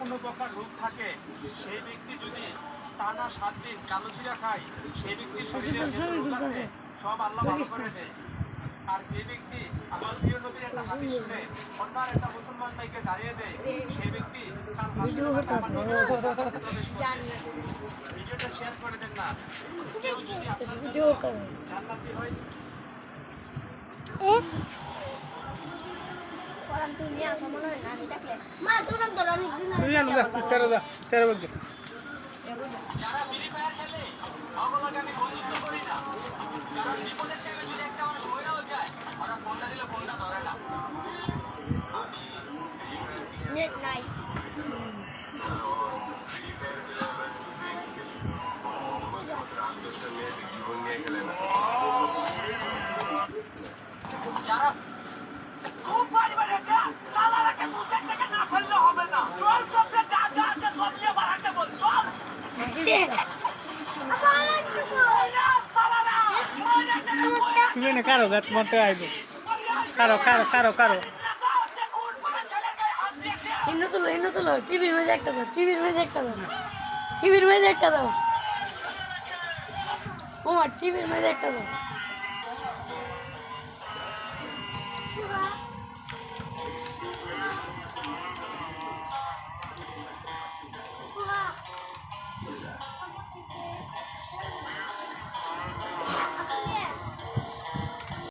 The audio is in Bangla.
কোনো প্রকার রোগ থাকে, সেই ব্যক্তি যদি টানা 7 দিন কালো জিরা খায়, সেই ব্যক্তির শরীরে সব আল্লাহ ভালো করে দেয়। আর যে ব্যক্তি আমার প্রিয় নবীর একটা হাদিস শুনে অন্য একটা মুসলমান ভাইকে জানিয়ে দেয়, সেই ব্যক্তি ভিডিওটা শেয়ার করে দেন না। জান্নাতি হয়। যারা ফ্রি ফায়ার খেলে অগলাকে আমি বন্ধুত্ব করি না। যারা বিপদের টাইমে যদি একটা মানুষ মরেও যায়, ওরা ফোনটা দিলে ফোনটা ধরে না। নেট নাই। যারা খুব পরিবারে সালারাকে 2-4 টাকা না ফেললে হবে না। চল সবটা যা যা আছে সব নিয়ে বাড়াতে বল, চল। তুলে না কারো গাছ মতে আইব কারো হিন্দু তুলো টিভির মধ্যে একটা দাও, টিভির মধ্যে একটা দাও ওমা, টিভির মধ্যে একটা দাও।